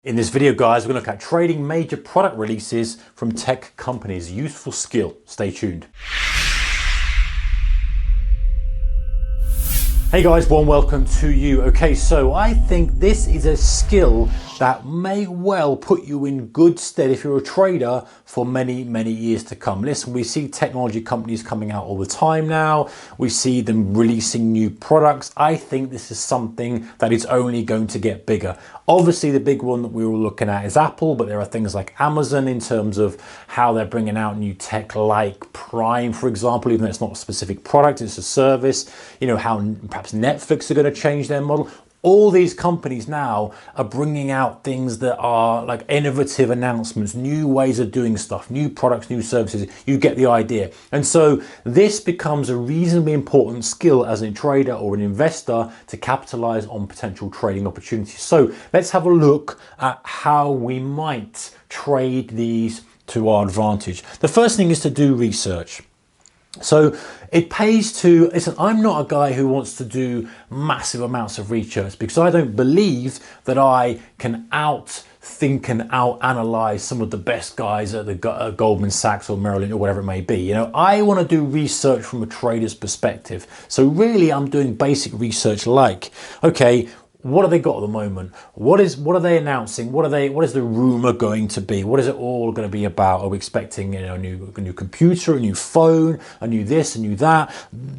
In this video, guys, we're going to look at trading major product releases from tech companies. Useful skill. Stay tuned. Hey guys, warm welcome to you. Okay, so I think this is a skill that may well put you in good stead if you're a trader for many years to come. Listen, we see technology companies coming out all the time now. We see them releasing new products. I think this is something that is only going to get bigger. Obviously, the big one that we were looking at is Apple, but there are things like Amazon in terms of how they're bringing out new tech like Prime, for example, even though it's not a specific product, it's a service. You know, how perhaps Netflix are going to change their model. All these companies now are bringing out things that are like innovative announcements, new ways of doing stuff, new products, new services. You get the idea. And so this becomes a reasonably important skill as a trader or an investor to capitalize on potential trading opportunities. So let's have a look at how we might trade these to our advantage. The first thing is to do research. So it pays to, listen, I'm not a guy who wants to do massive amounts of research because I don't believe that I can outthink and out-analyze some of the best guys at the Goldman Sachs or Merrill Lynch or whatever it may be. You know, I want to do research from a trader's perspective. So really I'm doing basic research like, okay, what have they got at the moment? What are they announcing? What is the rumor going to be? What is it all going to be about? Are we expecting, you know, a new computer, a new phone, a new this, a new that?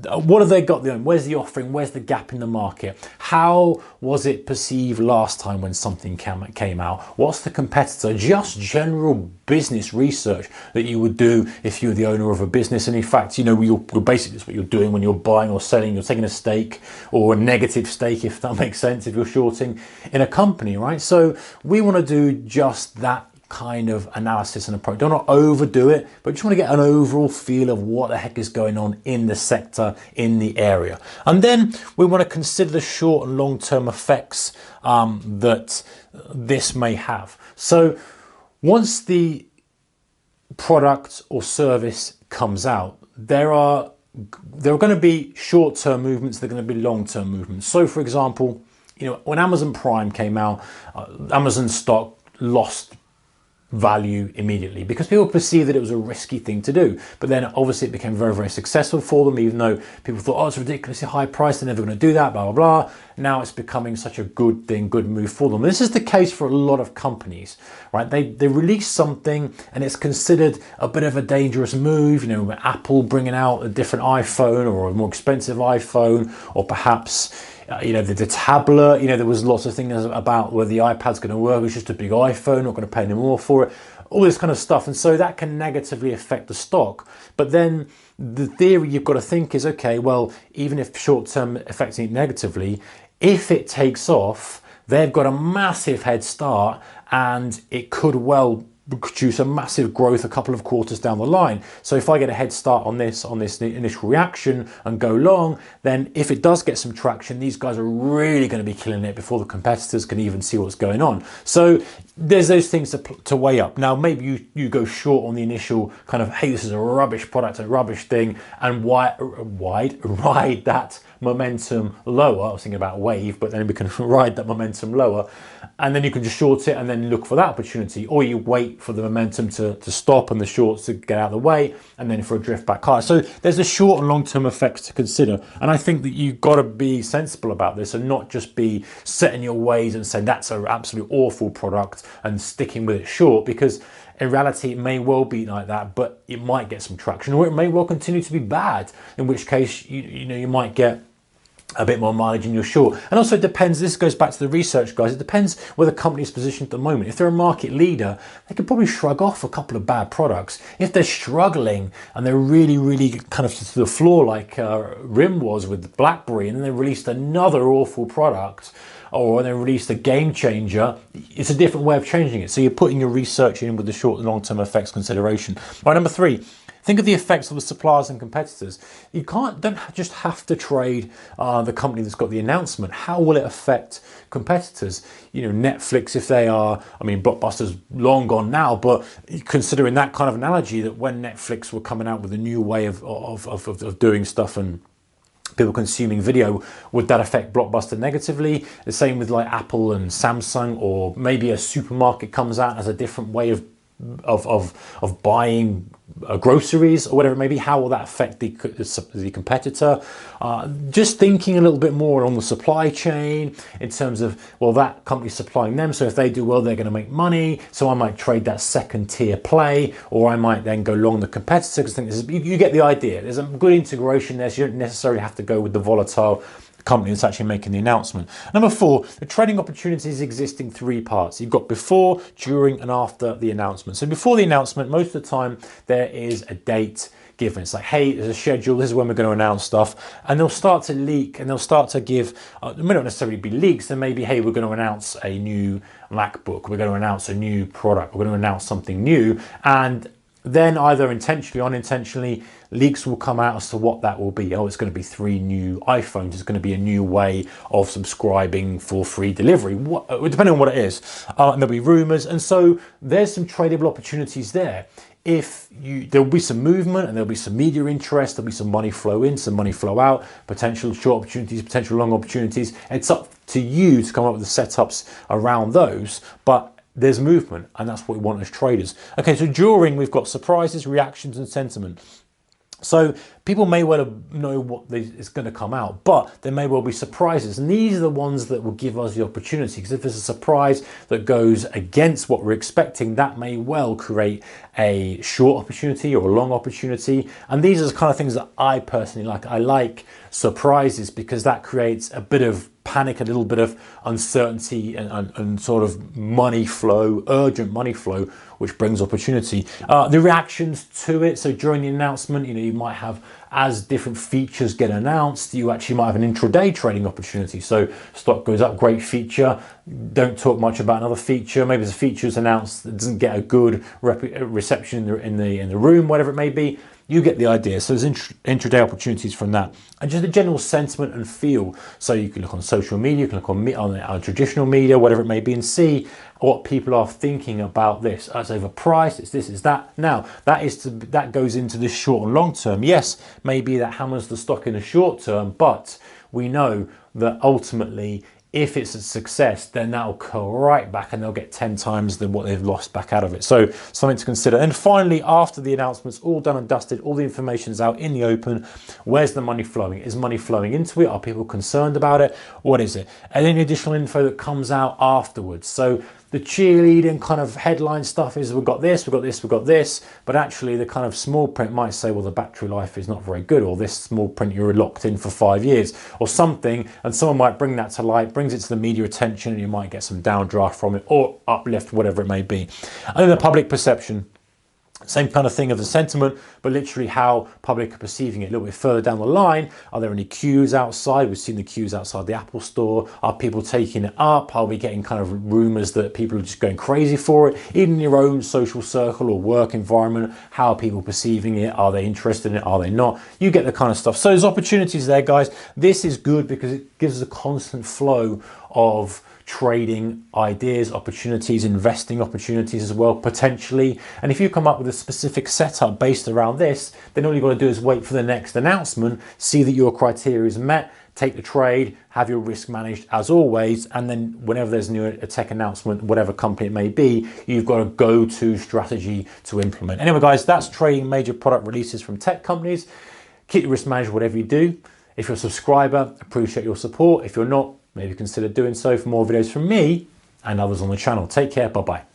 What have they got? Where's the offering? Where's the gap in the market? How was it perceived last time when something came out? What's the competitor? Just general business research that you would do if you're the owner of a business. And in fact, you know, you're basically that's what you're doing when you're buying or selling. You're taking a stake or a negative stake, if that makes sense, if you're shorting in a company, right? So we want to do just that kind of analysis and approach. Don't want to overdo it, but just want to get an overall feel of what the heck is going on in the sector, in the area. And then we want to consider the short and long-term effects that this may have. So once the product or service comes out, there are going to be short-term movements, there are going to be long-term movements. So for example, you know, when Amazon Prime came out, Amazon stock lost value immediately because people perceived that it was a risky thing to do. But then obviously it became very successful for them, even though people thought, oh, it's ridiculously high price, they're never going to do that, blah, blah, blah. Now it's becoming such a good thing, good move for them. This is the case for a lot of companies, right? They release something and it's considered a bit of a dangerous move. You know, Apple bringing out a different iPhone or a more expensive iPhone, or perhaps you know, the tablet, you know, there was lots of things about whether the iPad's going to work. It's just a big iPhone, not going to pay any more for it, all this kind of stuff. And so that can negatively affect the stock. But then the theory you've got to think is, okay, well, even if short-term affecting it negatively, if it takes off, they've got a massive head start and it could well produce a massive growth a couple of quarters down the line. So if I get a head start on this initial reaction and go long, then if it does get some traction, these guys are really going to be killing it before the competitors can even see what's going on. So there's those things to weigh up. Now, maybe you go short on the initial kind of, hey, this is a rubbish product, a rubbish thing, and ride that momentum lower. I was thinking about wave, but then we can ride that momentum lower, and then you can just short it and then look for that opportunity, or you wait for the momentum to stop and the shorts to get out of the way, and then for a drift back higher. So there's a short and long-term effects to consider, and I think that you've got to be sensible about this and not just be set in your ways and saying that's an absolute awful product and sticking with it short, because in reality it may well be like that, but it might get some traction, or it may well continue to be bad, in which case you might get a bit more mileage in your short. And also it depends, this goes back to the research, guys, it depends where the company's positioned at the moment. If they're a market leader, they could probably shrug off a couple of bad products. If they're struggling and they're really kind of to the floor, like RIM was with BlackBerry, and then they released another awful product, or they released a game changer, it's a different way of changing it. So you're putting your research in with the short and long-term effects consideration. Right, number three, think of the effects of the suppliers and competitors. You don't just have to trade the company that's got the announcement. How will it affect competitors? You know, Netflix, if they are, I mean, Blockbuster's long gone now, but considering that kind of analogy, that when Netflix were coming out with a new way of doing stuff and people consuming video, would that affect Blockbuster negatively? The same with like Apple and Samsung, or maybe a supermarket comes out as a different way of buying groceries or whatever it may be. How will that affect the competitor? Just thinking a little bit more on the supply chain in terms of, well, that company's supplying them, so if they do well, they're going to make money, so I might trade that second tier play, or I might then go long the competitor, because I think this is, you get the idea. There's a good integration there, so you don't necessarily have to go with the volatile company that's actually making the announcement. Number 4, the trading opportunities exist in 3 parts. You've got before, during, and after the announcement. So before the announcement, most of the time there is a date given. It's like, hey, there's a schedule, this is when we're going to announce stuff, and they'll start to leak, and they'll start to give, it may not necessarily be leaks, there may be, hey, we're going to announce a new MacBook, we're going to announce a new product, we're going to announce something new, and then either intentionally or unintentionally, leaks will come out as to what that will be. Oh, it's going to be 3 new iPhones. It's going to be a new way of subscribing for free delivery, depending on what it is. And there'll be rumors. And so there's some tradable opportunities there. There'll be some movement, and there'll be some media interest, there'll be some money flow in, some money flow out, potential short opportunities, potential long opportunities. It's up to you to come up with the setups around those. But there's movement, and that's what we want as traders. Okay, so during, we've got surprises, reactions, and sentiment. So people may well know what is going to come out, but there may well be surprises, and these are the ones that will give us the opportunity, because if there's a surprise that goes against what we're expecting, that may well create a short opportunity or a long opportunity. And these are the kind of things that I personally like. I like surprises because that creates a bit of panic, a little bit of uncertainty, and sort of money flow, urgent money flow, which brings opportunity. The reactions to it, so during the announcement, you might have, as different features get announced, you actually might have an intraday trading opportunity. So stock goes up, great feature, don't talk much about another feature, maybe the feature is announced that doesn't get a good reception in the room, whatever it may be. You get the idea. So there's intraday opportunities from that, and just the general sentiment and feel. So you can look on social media, you can look on traditional media, whatever it may be, and see what people are thinking about this. It's overpriced, it's this, it's that. Now that goes into this short and long term. Yes, maybe that hammers the stock in the short term, but we know that ultimately, if it's a success, then that'll go right back, and they'll get 10 times what they've lost back out of it. So something to consider. And finally, after the announcement's all done and dusted, all the information's out in the open, where's the money flowing? Is money flowing into it? Are people concerned about it? What is it? And any additional info that comes out afterwards. So the cheerleading kind of headline stuff is, we've got this, we've got this, we've got this, but actually the kind of small print might say, well, the battery life is not very good, or this small print, you're locked in for 5 years or something, and someone might bring that to light, brings it to the media attention, and you might get some downdraft from it, or uplift, whatever it may be. And then the public perception. Same kind of thing of the sentiment, but literally how public are perceiving it. A little bit further down the line, are there any queues outside? We've seen the queues outside the Apple store. Are people taking it up? Are we getting kind of rumors that people are just going crazy for it? Even in your own social circle or work environment, how are people perceiving it? Are they interested in it? Are they not? You get the kind of stuff. So there's opportunities there, guys. This is good because it gives a constant flow of trading ideas, opportunities, investing opportunities as well, potentially. And if you come up with a specific setup based around this, then all you've got to do is wait for the next announcement, see that your criteria is met, take the trade, have your risk managed as always, and then whenever there's a tech announcement, whatever company it may be, you've got a go-to strategy to implement. Anyway, guys, that's trading major product releases from tech companies. Keep your risk managed, whatever you do. If you're a subscriber, appreciate your support. If you're not, maybe consider doing so for more videos from me and others on the channel. Take care. Bye-bye.